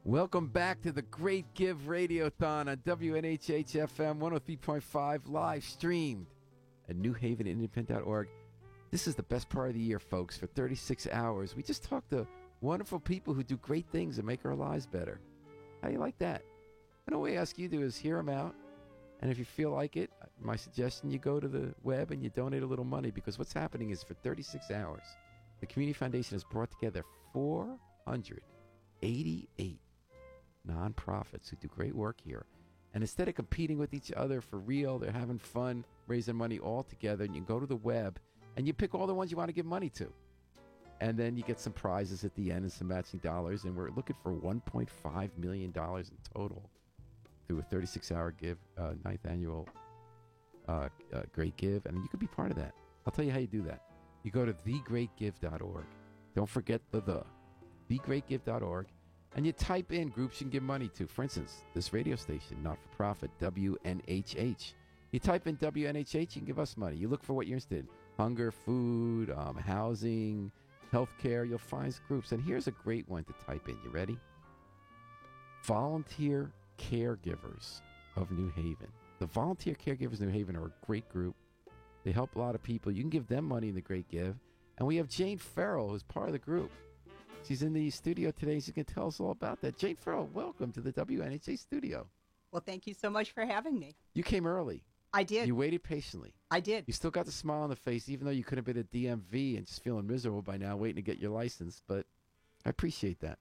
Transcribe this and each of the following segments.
Welcome back to the Great Give Radiothon on WNHH-FM 103.5, live streamed at newhavenindependent.org. This is the best part of the year, folks. For 36 hours, we just talk to wonderful people who do great things and make our lives better. How do you like that? And all we ask you to do is hear them out. And if you feel like it, my suggestion, you go to the web and you donate a little money, because what's happening is for 36 hours, the Community Foundation has brought together 488 nonprofits who do great work here. And instead of competing with each other for real, they're having fun, raising money all together. And you can go to the web and you pick all the ones you want to give money to. And then you get some prizes at the end and some matching dollars. And we're looking for $1.5 million in total through a 36-hour give, ninth annual Great Give. And you could be part of that. I'll tell you how you do that. You go to thegreatgive.org. Don't forget thegreatgive.org. And you type in groups you can give money to. For instance, this radio station, not-for-profit, WNHH. You type in WNHH, you can give us money. You look for what you're interested in. Hunger, food, housing, healthcare. You'll find groups. And here's a great one to type in. You ready? Volunteer Caregivers of New Haven. The Volunteer Caregivers of New Haven are a great group. They help a lot of people. You can give them money in the Great Give. And we have Jane Farrell, who's part of the group. She's in the studio today. She can tell us all about that. Jane Farrell, welcome to the WNHA studio. Well, thank you so much for having me. You came early. I did. You waited patiently. I did. You still got the smile on the face, even though you could have been at DMV and just feeling miserable by now, waiting to get your license. But I appreciate that.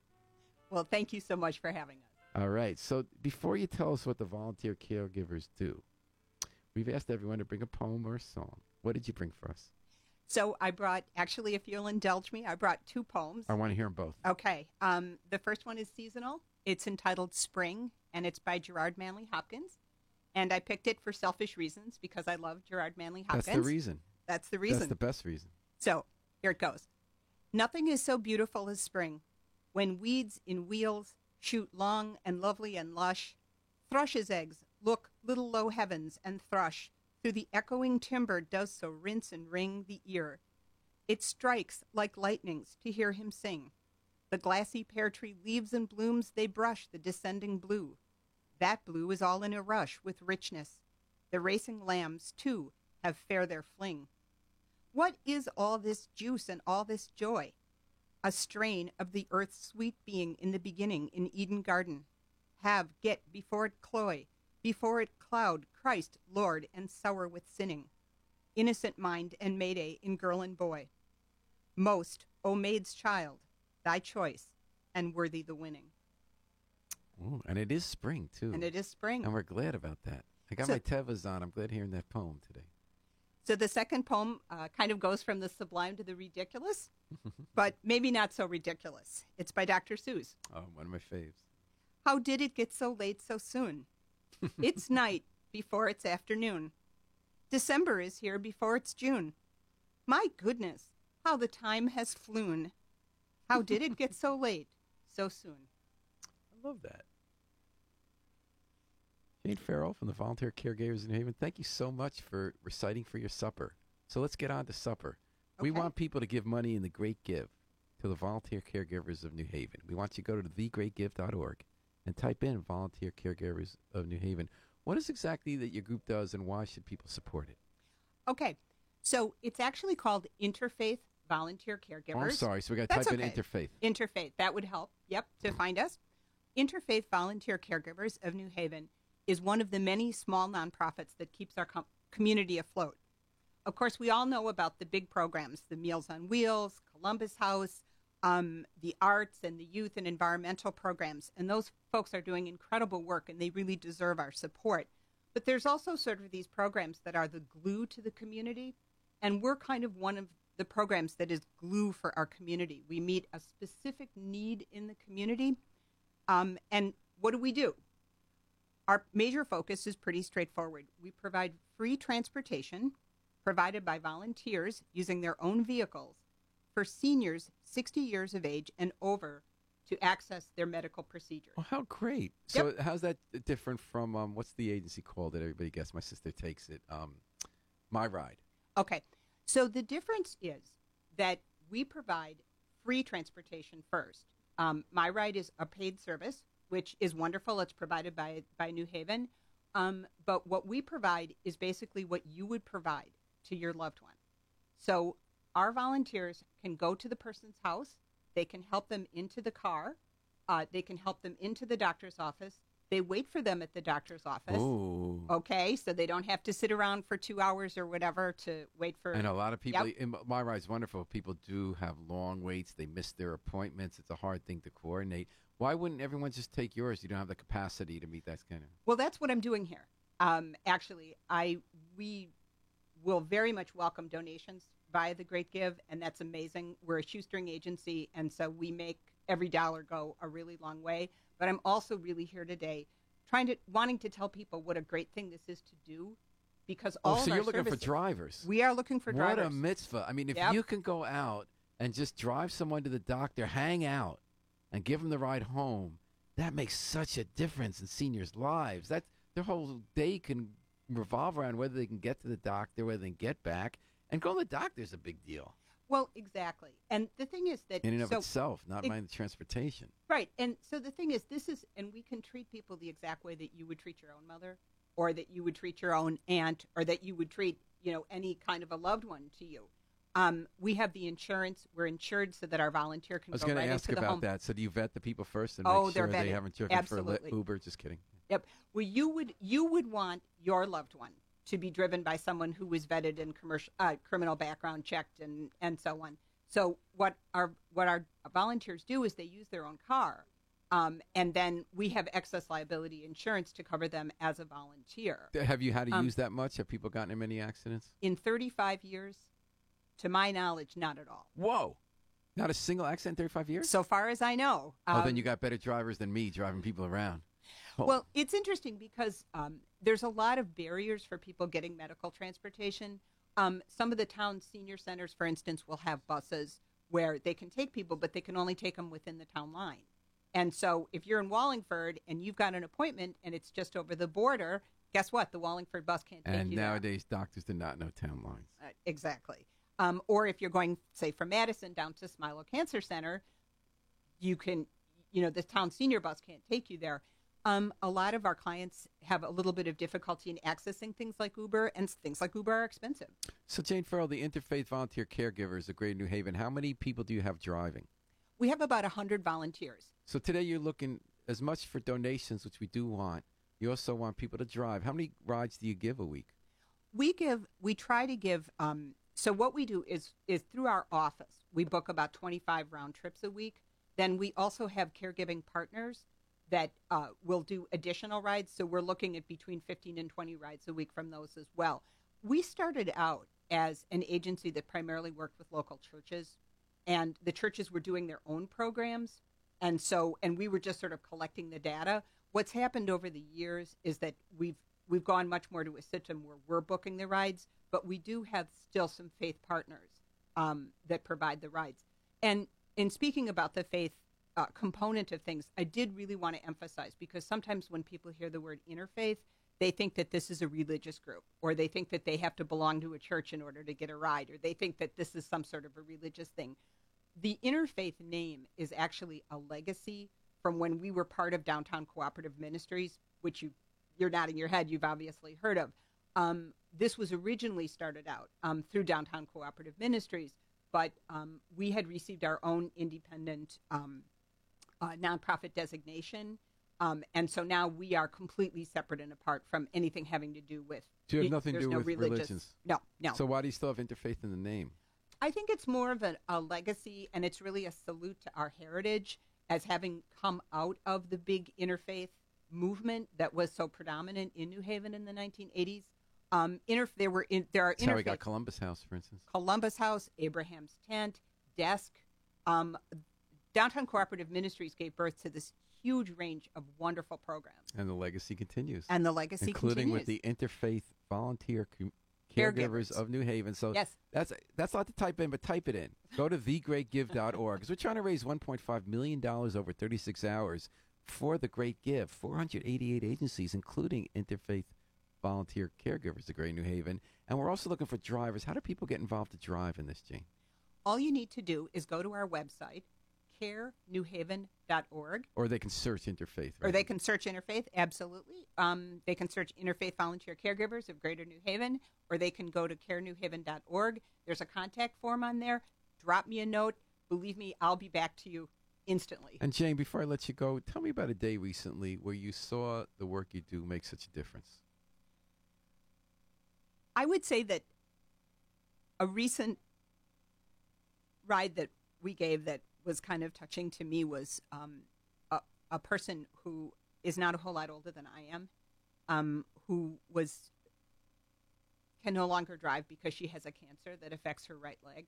Well, thank you so much for having us. All right. So before you tell us what the volunteer caregivers do, we've asked everyone to bring a poem or a song. What did you bring for us? So I brought, actually, if you'll indulge me, I brought two poems. I want to hear them both. Okay. The first one is seasonal. It's entitled Spring, and it's by Gerard Manley Hopkins. And I picked it for selfish reasons because I love Gerard Manley Hopkins. That's the reason. That's the reason. That's the best reason. So here it goes. Nothing is so beautiful as spring, when weeds in wheels shoot long and lovely and lush. Thrush's eggs look little low heavens, and thrush through the echoing timber does so rinse and ring the ear. It strikes like lightnings to hear him sing. The glassy pear tree leaves and blooms, they brush the descending blue. That blue is all in a rush with richness. The racing lambs, too, have fair their fling. What is all this juice and all this joy? A strain of the earth's sweet being in the beginning in Eden Garden. Have, get, before it cloy, before it cloud, Christ, Lord, and sour with sinning. Innocent mind and Mayday in girl and boy. Most, O maid's child, thy choice, and worthy the winning. Ooh, and it is spring, too. And it is spring. And we're glad about that. I got my Tevas on. I'm glad hearing that poem today. So the second poem kind of goes from the sublime to the ridiculous, but maybe not so ridiculous. It's by Dr. Seuss. Oh, one of my faves. How did it get so late so soon? It's night before it's afternoon. December is here before it's June. My goodness, how the time has flown. How did it get so late so soon? I love that. Jane Farrell from the Volunteer Caregivers in New Haven, thank you so much for reciting for your supper. So let's get on to supper. Okay. We want people to give money in the Great Give to the Volunteer Caregivers of New Haven. We want you to go to thegreatgive.org and type in Volunteer Caregivers of New Haven. What is exactly that your group does, and why should people support it? Okay, so it's actually called Interfaith Volunteer Caregivers. Oh, I'm sorry, so we got to type in Interfaith. Interfaith, that would help, to find us. Interfaith Volunteer Caregivers of New Haven is one of the many small nonprofits that keeps our community afloat. Of course, we all know about the big programs, the Meals on Wheels, Columbus House, the arts and the youth and environmental programs, and those folks are doing incredible work, and they really deserve our support. But there's also sort of these programs that are the glue to the community, and we're kind of one of the programs that is glue for our community. We meet a specific need in the community, and what do? Our major focus is pretty straightforward. We provide free transportation provided by volunteers using their own vehicles for seniors 60 years of age and over to access their medical procedures. Oh, how great. So how's that different from, what's the agency called that everybody gets? My sister takes it. My Ride. Okay. So the difference is that we provide free transportation first. My Ride is a paid service, which is wonderful. It's provided by New Haven. But what we provide is basically what you would provide to your loved one. So our volunteers can go to the person's house. They can help them into the car. They can help them into the doctor's office. They wait for them at the doctor's office. Ooh. Okay, so they don't have to sit around for 2 hours or whatever to wait for. And a lot of people, in My Ride's wonderful. People do have long waits. They miss their appointments. It's a hard thing to coordinate. Why wouldn't everyone just take yours? You don't have the capacity to meet that kind of. Well, that's what I'm doing here. Actually, we will very much welcome donations via the Great Give, and that's amazing. We're a shoestring agency, and so we make every dollar go a really long way. But I'm also really here today wanting to tell people what a great thing this is to do, because all of so our you're looking services, for drivers. We are looking for drivers. What a mitzvah. I mean, if you can go out and just drive someone to the doctor, hang out, and give them the ride home, that makes such a difference in seniors' lives. That their whole day can revolve around whether they can get to the doctor, whether they can get back. And going to the doctor is a big deal. Well, exactly. And the thing is that in and of itself, not mind the transportation. Right. And so the thing is, and we can treat people the exact way that you would treat your own mother, or that you would treat your own aunt, or that you would treat, any kind of a loved one to you. We have the insurance. We're insured so that our volunteer can go right into the home. I was going to ask about that. So do you vet the people first and make they're sure vetted. They haven't driven Absolutely. for Uber? Just kidding. Yep. Well, you would want your loved one to be driven by someone who was vetted and criminal background checked and so on. So what our volunteers do is they use their own car, and then we have excess liability insurance to cover them as a volunteer. Have you had to use that much? Have people gotten in many accidents? In 35 years, to my knowledge, not at all. Whoa. Not a single accident in 35 years? So far as I know. Then you got better drivers than me driving people around. Oh. Well, it's interesting because there's a lot of barriers for people getting medical transportation. Some of the town senior centers, for instance, will have buses where they can take people, but they can only take them within the town line. And so if you're in Wallingford and you've got an appointment and it's just over the border, guess what? The Wallingford bus can't take you And nowadays, there. Doctors do not know town lines. Exactly. Or if you're going, say, from Madison down to Smilo Cancer Center, you can, the town senior bus can't take you there. A lot of our clients have a little bit of difficulty in accessing things like Uber, and things like Uber are expensive. So, Jane Farrell, the Interfaith Volunteer Caregivers of Greater New Haven, how many people do you have driving? We have about 100 volunteers. So today you're looking as much for donations, which we do want. You also want people to drive. How many rides do you give a week? We try to give, so what we do is through our office, we book about 25 round trips a week. Then we also have caregiving partners that will do additional rides. So we're looking at between 15 and 20 rides a week from those as well. We started out as an agency that primarily worked with local churches, and the churches were doing their own programs. And we were just sort of collecting the data. What's happened over the years is that we've gone much more to a system where we're booking the rides, but we do have still some faith partners that provide the rides. And in speaking about the faith component of things, I did really want to emphasize, because sometimes when people hear the word interfaith, they think that this is a religious group, or they think that they have to belong to a church in order to get a ride, or they think that this is some sort of a religious thing. The Interfaith name is actually a legacy from when we were part of Downtown Cooperative Ministries, which you're nodding your head, you've obviously heard of. This was originally started out through Downtown Cooperative Ministries, but we had received our own independent nonprofit designation. And so now we are completely separate and apart from anything having to do with. So you have nothing to do with religions? No. So why do you still have interfaith in the name? I think it's more of a legacy, and it's really a salute to our heritage as having come out of the big interfaith movement that was so predominant in New Haven in the 1980s. There are That's how we got Columbus House, for instance. Columbus House, Abraham's Tent, Desk. Downtown Cooperative Ministries gave birth to this huge range of wonderful programs. And the legacy continues. Including with the Interfaith Volunteer Caregivers of New Haven. So Yes. that's a lot to type in, but type it in. Go to thegreatgive.org because we're trying to raise $1.5 million over 36 hours for the Great Give. 488 agencies, including Interfaith Volunteer Caregivers of Great New Haven. And we're also looking for drivers. How do people get involved to drive in this, Jane? All you need to do is go to our website, carenewhaven.org. Or they can search Interfaith. Right? Or they can search Interfaith, absolutely. They can search Interfaith Volunteer Caregivers of Greater New Haven, or they can go to carenewhaven.org. There's a contact form on there. Drop me a note. Believe me, I'll be back to you instantly. And Jane, before I let you go, tell me about a day recently where you saw the work you do make such a difference. I would say that a recent ride that we gave that was kind of touching to me was a person who is not a whole lot older than I am, who can no longer drive because she has a cancer that affects her right leg.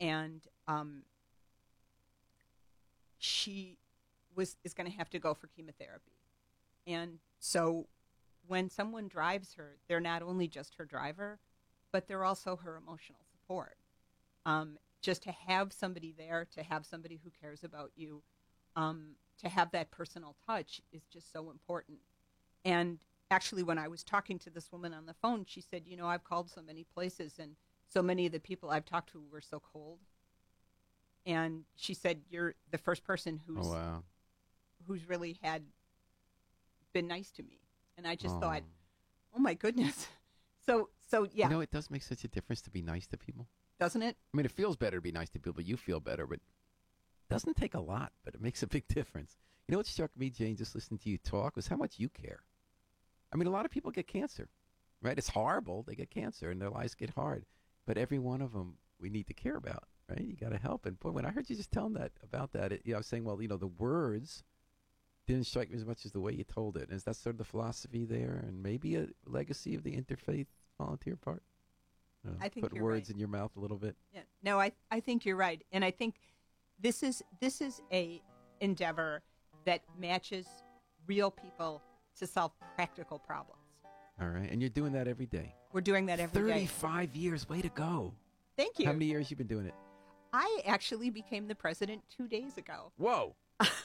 And she is going to have to go for chemotherapy. And so when someone drives her, they're not only just her driver, but they're also her emotional support. Just to have somebody there, to have somebody who cares about you, to have that personal touch is just so important. And actually, when I was talking to this woman on the phone, she said, you know, I've called so many places and so many of the people I've talked to were so cold. And she said, you're the first person who's really been nice to me. And I just thought, oh my goodness. So yeah. You know, it does make such a difference to be nice to people. Doesn't it? I mean, it feels better to be nice to people, but you feel better. But it doesn't take a lot, but it makes a big difference. You know what struck me, Jane, just listening to you talk, was how much you care. I mean, a lot of people get cancer, right? It's horrible. They get cancer and their lives get hard. But every one of them we need to care about, right? You got to help. And boy, when I heard you just telling that about that, I was saying, well, you know, the words didn't strike me as much as the way you told it. Is that sort of the philosophy there, and maybe a legacy of the interfaith volunteer part? I think put you're words right. in your mouth a little bit. Yeah. No, I think you're right, and I think this is a endeavor that matches real people to solve practical problems. All right, and you're doing that every day. We're doing that every day. 35 years, way to go! Thank you. How many years you been doing it? I actually became the president 2 days ago. Whoa!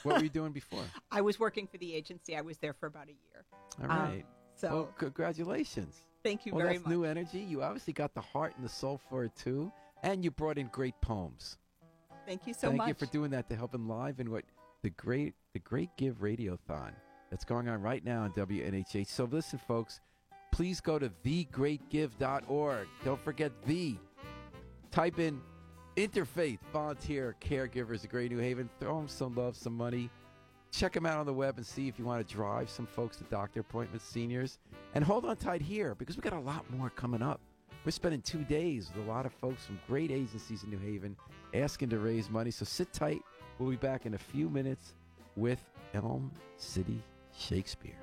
What were you doing before? I was working for the agency. I was there for about a year. All right. So well, congratulations. Thank you well, very that's much. New energy. You obviously got the heart and the soul for it, too. And you brought in great poems. Thank you so much. Thank you for doing that to help enliven what the Great Give Radiothon that's going on right now on WNHH. So listen, folks, please go to thegreatgive.org. Don't forget type in Interfaith Volunteer Caregivers of Great New Haven. Throw them some love, some money. Check them out on the web and see if you want to drive some folks to doctor appointments, seniors. And hold on tight here because we got a lot more coming up. We're spending 2 days with a lot of folks from great agencies in New Haven asking to raise money. So sit tight. We'll be back in a few minutes with Elm City Shakespeare.